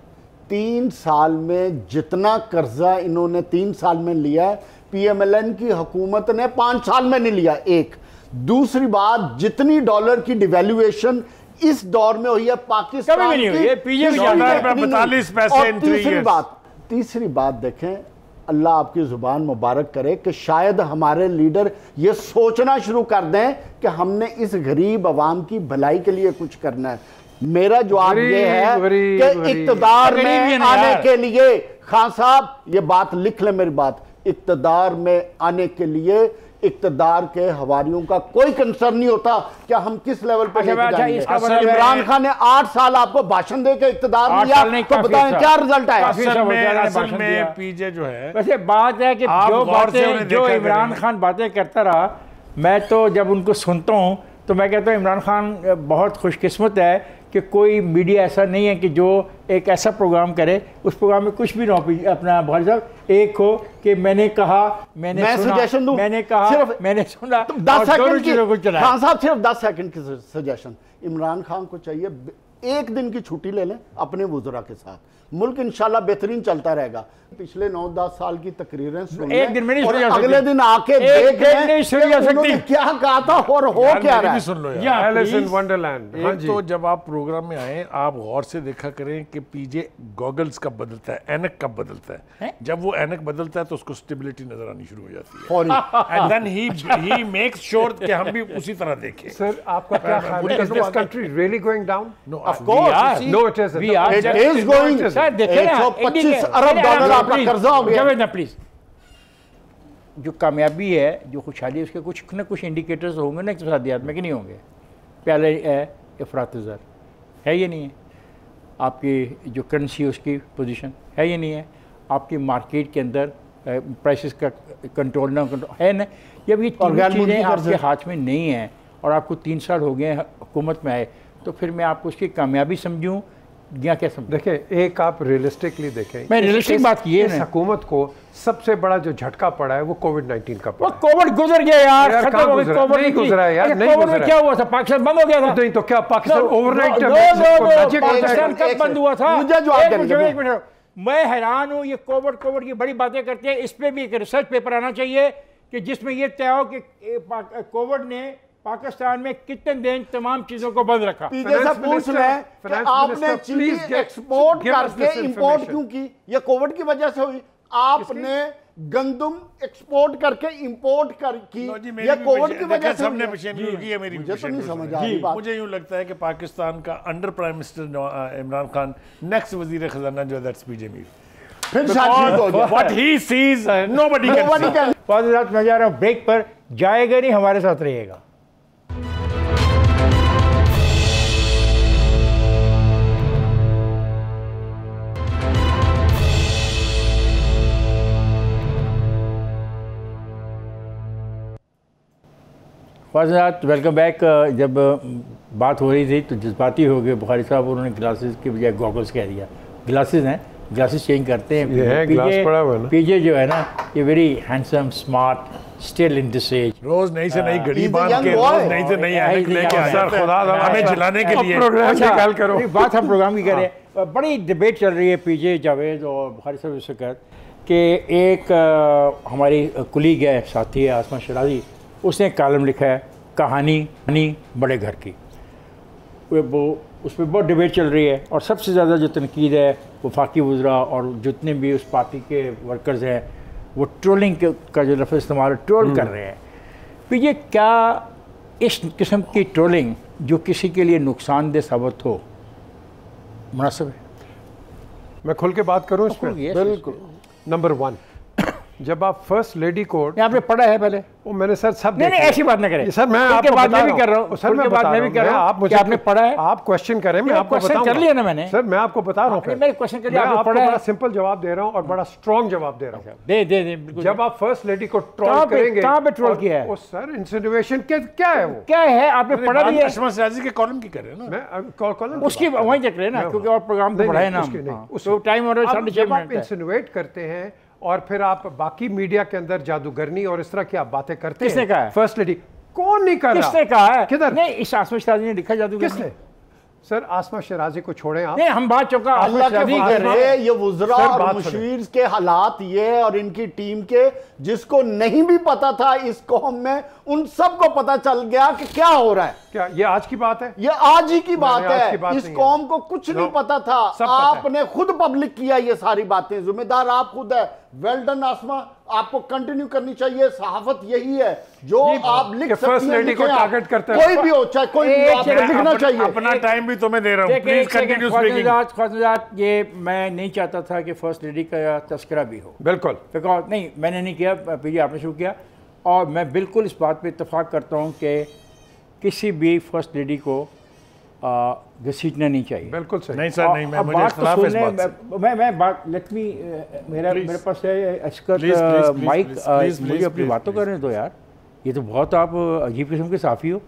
Speaker 3: 3 साल में जितना कर्जा इन्होंने 3 साल में लिया है, पीएमएलएन की हुकूमत ने 5 साल में नहीं लिया। एक दूसरी बात, जितनी डॉलर की डिवैल्यूएशन इस दौर में हुई है पाकिस्तान की, तीसरी बात देखें, अल्लाह आपकी जुबान मुबारक करे कि शायद हमारे लीडर ये सोचना शुरू कर दें कि हमने इस गरीब आवाम की भलाई के लिए कुछ करना है। मेरा जवाब ये है कि इक्तदार में आने के लिए, खान साहब ये बात लिख ले मेरी बात, इक्तदार में आने के लिए इक्तदार के हवारियों का कोई कंसर्न नहीं होता कि हम किस लेवल पे लेके जाएंगे। इमरान खान ने 8 साल आपको भाषण देकर इक्तदार लिया, तो बताएं क्या रिजल्ट आया।
Speaker 4: असल में पीजे जो है,
Speaker 1: वैसे बात है कि जो इमरान खान बातें करता रहा, मैं तो जब उनको सुनता हूँ तो मैं कहता हूँ इमरान खान बहुत खुशकिस्मत है कि कोई मीडिया ऐसा नहीं है कि जो एक ऐसा प्रोग्राम करे, उस प्रोग्राम में कुछ भी ना अपना भाई साहब एक हो कि मैंने कहा, मैंने सुना, मैंने कहा, सिर्फ मैंने सुना,
Speaker 3: 10 सेकंड की खान साहब, सिर्फ 10 सेकंड की सजेशन। इमरान खान को चाहिए 1 दिन की छुट्टी ले लें अपने वुज़रा के साथ, मुल्क इंशाल्लाह बेहतरीन चलता रहेगा। पिछले 9-10 साल की तकरीरें सुन
Speaker 1: एक दिन में नहीं सुनी जा सकती,
Speaker 3: अगले दिन आके देख लें क्या कहा था और हो क्या रहा है।
Speaker 4: सुन लो
Speaker 2: यार, एलिस इन वंडरलैंड।
Speaker 4: एक तो जब आप प्रोग्राम में आए, आप गौर से देखा करें कि पीजे गॉगल्स कब बदलता है, ऐनक कब बदलता है। जब वो ऐनक बदलता है तो उसको स्टेबिलिटी नजर आनी शुरू हो जाती है, and then he makes sure कि हम भी उसी तरह देखें।
Speaker 2: सर आपका क्या ख्याल है, is this country really going down?
Speaker 4: No,
Speaker 3: of course,
Speaker 2: no it is,
Speaker 3: it is going.
Speaker 1: Sir देखिए ना,
Speaker 3: 125 अरब डॉलर आपका कर्जा हो गया।
Speaker 1: ना प्लीज, जो कामयाबी है, जो खुशहाली है, उसके कुछ ना कुछ इंडिकेटर्स होंगे ना इक़्तिसादियात में, कि नहीं होंगे? पहले अफरात-ए-ज़र है, ये नहीं है। आपकी जो करेंसी है उसकी पोजीशन है, ये नहीं है। आपकी मार्केट के अंदर प्राइसेस का कंट्रोल ना है ना, जब ये तीन चीज़ें आपके हाथ में नहीं हैं और आपको 3 साल हो गए हुकूमत में आए, तो फिर मैं आपको उसकी कामयाबी समझूँ या क्या समझ?
Speaker 2: देखें, एक आप रियलिस्टिकली देखें,
Speaker 1: मैं रियलिस्टिक बात की है,
Speaker 2: इस हुकूमत को सबसे बड़ा जो झटका पड़ा है वो कोविड-19 का पड़ा है।
Speaker 1: कोविड गुजर गया यार, खत्म हो गया। कोविड
Speaker 2: नहीं गुजरा है यार, नहीं
Speaker 1: गुजरा। क्या हुआ था? पाकिस्तान बंद हो गया था?
Speaker 2: नहीं तो क्या पाकिस्तान ओवरनाइट
Speaker 1: पाकिस्तान कब बंद हुआ था? मैं हैरान हूँ, ये कोविड की बड़ी बातें करते हैं। इस पे भी एक रिसर्च पेपर आना चाहिए कि जिसमें ये तय हो कि कोविड ने पाकिस्तान में कितने दिन तमाम चीजों को बंद रखा।
Speaker 3: पीजे से पूछ लें कि आपने चीज एक्सपोर्ट करके इंपोर्ट क्यों की? ये कोविड की वजह से हुई। आपने गंदम एक्सपोर्ट करके इंपोर्ट कर की या कोविड की वजह से
Speaker 4: सबने मशीनरी की है मेरी
Speaker 3: मुझे तो नहीं समझ आ रही बात।
Speaker 4: मुझे यूं लगता है कि पाकिस्तान का under prime minister Imran Khan next वजीर खजाना जो है दैट्स पीजे मीर।
Speaker 3: फिर शायद हो गया।
Speaker 4: What he sees, nobody can see.
Speaker 1: फाजिल साहब मैं जा रहा हूँ ब्रेक पर, जाएगा नहीं, हमारे साथ रहेगा। फाजिल साहब वेलकम बैक। जब बात हो रही थी तो जज्बाती हो गए बुखारी साहब, उन्होंने ग्लासेस की बजाय गॉगल्स कह दिया। ग्लासेस हैं, ग्लासेस चेंज करते हैं। पीजे जो है ना, ये very handsome, smart, still in this age.
Speaker 4: रोज नई से नई घड़ी बांध के, रोज नई से नई ऐनक लेके आया हमें जिलाने के लिए।
Speaker 1: प्रोग्राम करो, बात हम प्रोग्राम की करें। बड़ी डिबेट चल रही है पीजे जावेद और बुखारी साहब इस वक्त कि एक हमारी कुलीग है, साथी है आसमा शराजी, उसने एक कॉलम लिखा है कहानी बड़े घर की। वो उस पर बहुत डिबेट चल रही है और सबसे ज़्यादा जो तनकीद है वफाकी वज़रा और जितने भी उस पार्टी के वर्कर्स हैं वो ट्रोलिंग का जो लफ्ज़ इस्तेमाल ट्रोल कर रहे हैं। तो ये क्या इस किस्म की ट्रोलिंग जो किसी के लिए नुकसानदेह साबित हो मुनासिब है?
Speaker 2: मैं खुल के बात करूं इस पर?
Speaker 3: बिल्कुल।
Speaker 2: नंबर 1, जब आप फर्स्ट लेडी कोड
Speaker 1: आपने पढ़ा है पहले?
Speaker 2: वो मैंने सर सब
Speaker 1: नहीं ऐसी बात ना करें
Speaker 2: सर, मैं आपको
Speaker 1: बात
Speaker 2: बता
Speaker 1: मैं भी कर रहा हूँ
Speaker 2: सर, मैं
Speaker 1: बात मैं भी कर रहा हूँ।
Speaker 2: आप मुझे
Speaker 1: आपने पढ़ा है?
Speaker 2: आप क्वेश्चन करें, मैं आपको बताऊंगा।
Speaker 1: कर लिया ना मैंने
Speaker 2: सर, मैं आपको बता रहा हूँ।
Speaker 1: मेरे क्वेश्चन के लिए आपने
Speaker 2: आपको
Speaker 1: पढ़ा
Speaker 2: बड़ा
Speaker 1: है?
Speaker 2: सिंपल जवाब दे रहा हूँ और बड़ा स्ट्रॉन्ग जवाब दे रहा हूँ।
Speaker 1: दे
Speaker 2: जब आप फर्स्ट लेडी को ट्रोल करेंगे,
Speaker 1: कहाँ पे ट्रोल किया है?
Speaker 2: वो सर इंसिनुएशन क्या है? वो
Speaker 1: क्या है? आपने पढ़ा भी है?
Speaker 4: आसमा शराजी के कॉलम की कर रहे हैं ना,
Speaker 2: मैं कॉलम
Speaker 1: उसकी वहीं देख रहे हैं ना, क्योंकि और प्रोग्राम तो पढ़ा है ना। तो टाइम हो रहा है 6:30
Speaker 2: आप इंसिनुएट करते हैं और फिर आप बाकी मीडिया के अंदर जादूगरनी और इस तरह की आप बातें करते हैं।
Speaker 1: किसने कहा है?
Speaker 2: फर्स्ट लेडी कौन नहीं कर रहा?
Speaker 1: किसने कहा है?
Speaker 2: किधर?
Speaker 1: नहीं, इस आसमा शराजी ने लिखा जादूगरनी।
Speaker 2: किसने? सर, आसमा शराजी को छोड़ें आप।
Speaker 1: नहीं, हम बात चौका
Speaker 3: अल्लाह के वास्ते ये वुज़रा और मुशीर के हालात ये और इनकी टीम के जिसको नहीं भी पता था इस कौम में, उन सबको पता चल गया कि क्या हो रहा है।
Speaker 2: क्या ये आज की बात है?
Speaker 3: ये आज ही की बात है। इस कौम को कुछ नहीं पता था, आपने खुद पब्लिक किया ये सारी बातें, जिम्मेदार आप खुद है। वेल डन आसमा, आपको कंटिन्यू करनी चाहिए। सहाफत यही है जो आप लिख सकते हैं,
Speaker 2: को टारगेट करते हैं,
Speaker 3: कोई भी हो, चाहे कोई भी हो, आपको लिखना चाहिए।
Speaker 4: अपना टाइम भी तुम्हें दे रहा हूं, प्लीज कंटिन्यू स्पीकिंग।
Speaker 1: ये मैं नहीं चाहता था कि फर्स्ट लेडी का तस्करा भी हो, बिल्कुल, बिकॉज नहीं, मैंने नहीं किया, पीजे आपने शुरू किया। और मैं बिल्कुल इस बात पे इत्तेफाक करता हूँ कि किसी भी फर्स्ट लेडी को घसीटना नहीं चाहिए।
Speaker 2: बिल्कुल सही।
Speaker 4: नहीं सर, नहीं, मैं मुझे इख्तिलाफ है इस बात से।
Speaker 1: मैं बात लेट मी, मेरे पास है माइक, मुझे अपनी बातों करने दो यार। ये तो बहुत आप अजीब किस्म के साफ़ी हो,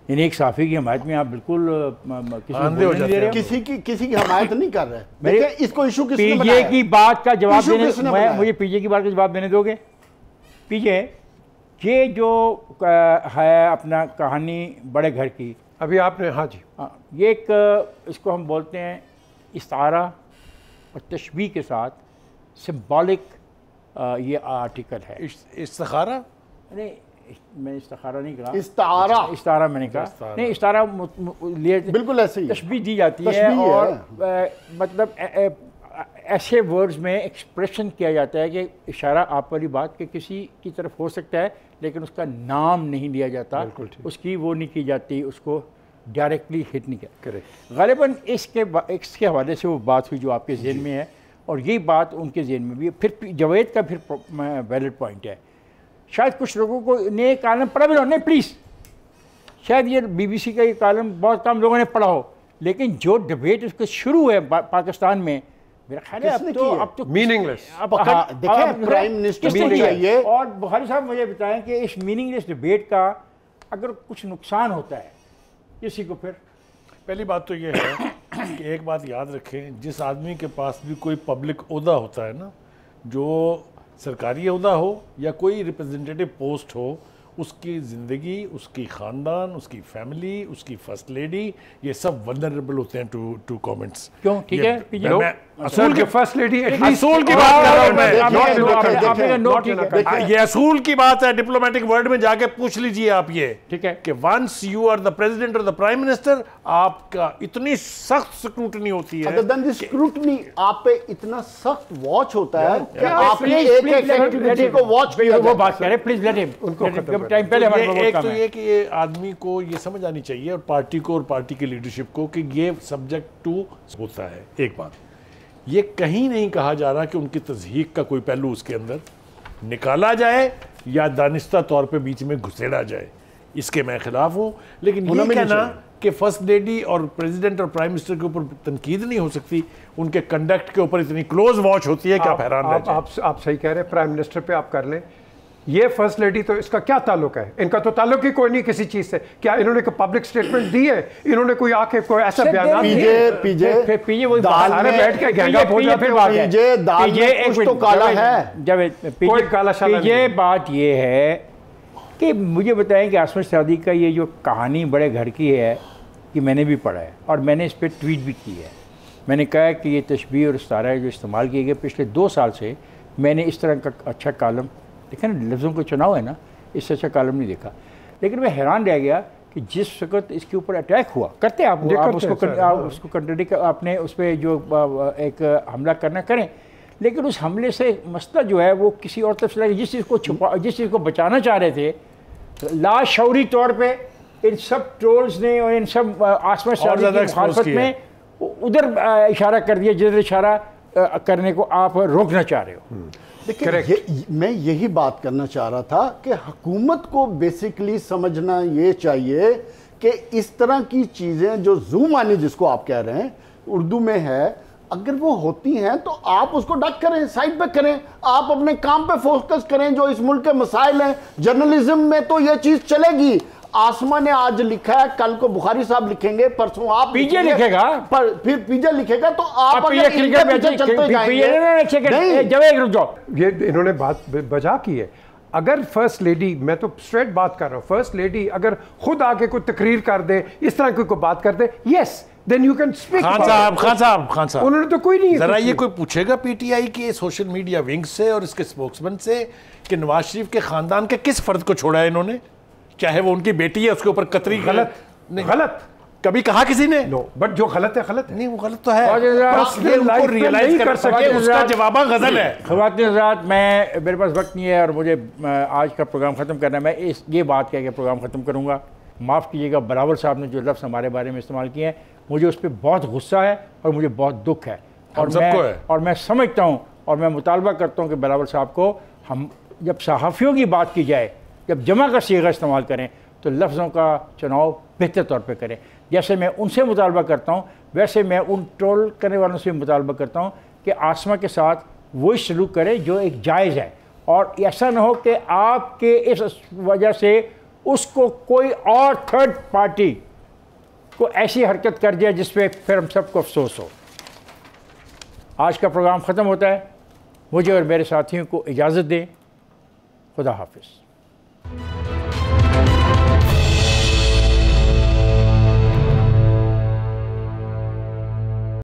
Speaker 1: यानी एक साफ़ी की हमायत में आप बिल्कुल
Speaker 3: किसी की हमायत नहीं कर रहे। इसको इशू किसने बनाया?
Speaker 1: पीजे की बात का जवाब देने, मुझे पीजे की बात का जवाब देने दोगे? पीजे ये जो है अपना कहानी बड़े घर की,
Speaker 2: अभी आपने, हाँ जी,
Speaker 1: ये एक इसको हम बोलते हैं इस्तारा और तशबीह के साथ सिंबॉलिक ये आर्टिकल है।
Speaker 4: इस्तिखारा
Speaker 1: नहीं, मैंने इस्तिखारा नहीं कहा,
Speaker 3: इस्तारा
Speaker 1: मैंने कहा। नहीं, इस्तारा लिए
Speaker 3: बिल्कुल ऐसे ही
Speaker 1: तशबीह दी जाती है और मतलब ऐसे वर्ड्स में एक्सप्रेशन किया जाता है कि इशारा आप वाली बात के किसी की तरफ हो सकता है, लेकिन उसका नाम नहीं लिया जाता, उसकी वो नहीं की जाती, उसको डायरेक्टली हिट नहीं करे। ग़ालिबन इसके हवाले से वो बात हुई जो आपके ज़हन में है, और यही बात उनके ज़हन में भी है। फिर जावेद का फिर वैलिड पॉइंट है। शायद कुछ लोगों को ने कॉलम पढ़ा भी हो, नहीं प्लीज़, शायद ये BBC का ये कॉलम बहुत कम लोगों ने पढ़ा हो, लेकिन जो डिबेट उसके शुरू है पाकिस्तान में, मेरा ख्याल है अब तो
Speaker 2: मीनिंगलेस।
Speaker 3: देखिए, प्राइम मिनिस्टर चाहिए।
Speaker 1: और बुखारी साहब मुझे बताएं कि इस मीनिंगलेस डिबेट का अगर कुछ नुकसान होता है किसी को, फिर
Speaker 4: पहली बात तो ये है कि एक बात याद रखें, जिस आदमी के पास भी कोई पब्लिक ओहदा होता है ना, जो सरकारी ओहदा हो या कोई रिप्रेजेंटेटिव पोस्ट हो, उसकी ज़िंदगी, उसकी ख़ानदान, उसकी फैमिली, उसकी फर्स्ट लेडी, ये सब वल्नरेबल होते हैं टू कमेंट्स।
Speaker 1: क्यों? ठीक है,
Speaker 4: मैं असूल की
Speaker 2: फर्स्ट लेडी
Speaker 4: असूल की बात कर रहा हूं
Speaker 3: देखिए,
Speaker 4: मैं। ये असूल की बात है, डिप्लोमेटिक वर्ल्ड में जाके पूछ लीजिए आप ये,
Speaker 1: ठीक है,
Speaker 4: कि once you are the president और द प्राइम मिनिस्टर, आपका इतनी सख्त स्क्रूटनी होती है।
Speaker 3: अगर देन स्क्रूटनी आप पे इतना सख्त वॉच होता है कि आपने एक एक्टिविटी को वॉच किया।
Speaker 1: वो बात करें प्लीज, लेट हिम
Speaker 2: उनको खत्म
Speaker 1: टाइम पहले हमारे
Speaker 4: एक तो ये कि ये आदमी को ये समझ आनी चाहिए और पार्टी को और पार्टी की लीडरशिप को कि ये सब्जेक्ट टू होता है। एक बात, ये कहीं नहीं कहा जा रहा कि उनकी तज़हीक का कोई पहलू उसके अंदर निकाला जाए या दानिस्ता तौर पे बीच में घुसेड़ा जाए, इसके मैं खिलाफ हूँ। लेकिन ये कहना कि फर्स्ट लेडी और प्रेसिडेंट और प्राइम मिनिस्टर के ऊपर तनकीद नहीं हो सकती, उनके कंडक्ट के ऊपर इतनी क्लोज वॉच होती है कि आप हैरान रह जाएं।
Speaker 2: आप सही कह रहे हैं, प्राइम मिनिस्टर पे आप कर लें। ये फर्स्ट लेडी तो इसका क्या ताल्लुक है? इनका तो ताल्लुक ही कोई नहीं किसी चीज से। क्या इन्होंने कोई पब्लिक स्टेटमेंट दी है? इन्होंने कोई आके कोई ऐसा बयान
Speaker 3: पीजे
Speaker 1: वही
Speaker 2: सारे बैठ के गंगा बोला फिर बात है।
Speaker 3: पीजे दाल में कुछ तो काला है।
Speaker 1: जब
Speaker 2: कोई काला शाला नहीं।
Speaker 1: ये बात ये है कि मुझे बताएं कि आसमा शादी का ये जो कहानी बड़े घर की है, कि मैंने भी पढ़ा है और मैंने इस पर ट्वीट भी की है। मैंने कहा कि ये तशबीह और इस्तारा जो इस्तेमाल किए गए पिछले 2 साल से, मैंने इस तरह का अच्छा कॉलम देखा ना, लफ्ज़ों को चुनाव है ना, इससे अच्छा कॉलम नहीं देखा। लेकिन मैं हैरान रह गया कि जिस वक्त इसके ऊपर अटैक हुआ, करते आप उसको कंट्रडिक्ट आपने उस पर जो एक हमला करना करें, लेकिन उस हमले से मसला जो है वो किसी और तरफ से जिस चीज़ को बचाना चाह रहे थे, लाशौरी तौर पर इन सब ट्रोल्स ने और इन सब आसमा शादी की मुखालफत में उधर इशारा कर दिया जिधर इशारा करने को आप रोकना चाह रहे हो।
Speaker 3: देखिए, मैं यही बात करना चाह रहा था कि हुकूमत को बेसिकली समझना ये चाहिए कि इस तरह की चीज़ें जो ज़ूमानी जिसको आप कह रहे हैं उर्दू में है, अगर वो होती हैं तो आप उसको डक करें, साइड पे करें, आप अपने काम पे फोकस करें जो इस मुल्क के मसाइल हैं। जर्नलिज्म में तो ये चीज़ चलेगी। आसमा ने आज लिखा है, कल को बुखारी साहब लिखेंगे, परसों आप
Speaker 1: पीजे लिखेगा,
Speaker 3: फिर पीजे लिखेगा, तो आप
Speaker 1: ये
Speaker 2: इन्होंने बात बजा की है। अगर फर्स्ट लेडी, मैं तो स्ट्रेट बात कर रहा हूँ, फर्स्ट लेडी अगर खुद आके कोई तकरीर कर दे, इस तरह की कोई बात कर दे, yes then you can speak.
Speaker 4: Khan साहब
Speaker 2: उन्होंने तो कोई नहीं,
Speaker 4: जरा ये कोई पूछेगा पीटीआई के सोशल मीडिया विंग से और इसके स्पोक्समैन से कि नवाज शरीफ के खानदान के किस फर्द को छोड़ा है इन्होंने, चाहे वो उनकी बेटी है उसके ऊपर कतरी
Speaker 2: गलत नहीं, गलत
Speaker 4: कभी कहा किसी ने?
Speaker 2: नो, बट जो गलत है गलत है।
Speaker 4: नहीं, वो गलत तो है, ये उनको रियलाइज कर सके, उसका जवाब गजल है।
Speaker 1: ख़वातीन हज़रात, मैं मेरे पास वक्त नहीं है और मुझे आज का प्रोग्राम ख़त्म करना है। मैं ये बात कह के प्रोग्राम ख़त्म करूँगा। माफ़ कीजिएगा, बराबर साहब ने जो लफ्ज़ हमारे बारे में इस्तेमाल किए हैं, मुझे उस पर बहुत गुस्सा है और मुझे बहुत दुख है और मैं समझता हूँ और मैं मुतालबा करता हूँ कि बराबर साहब को हम जब सहाफ़ियों की बात की जाए, जब जमा का सीगा इस्तेमाल करें तो लफ्ज़ों का चुनाव बेहतर तौर पे करें। जैसे मैं उनसे मुतालबा करता हूँ, वैसे मैं उन ट्रोल करने वालों से मुतालबा करता हूँ कि आसमा के साथ वही सलूक करें जो एक जायज़ है, और ऐसा ना हो कि आपके इस वजह से उसको कोई और थर्ड पार्टी को ऐसी हरकत कर दिया जिस पे फिर हम सबको अफसोस हो। आज का प्रोग्राम ख़त्म होता है। मुझे और मेरे साथियों को इजाज़त दें। खुदा हाफिज़।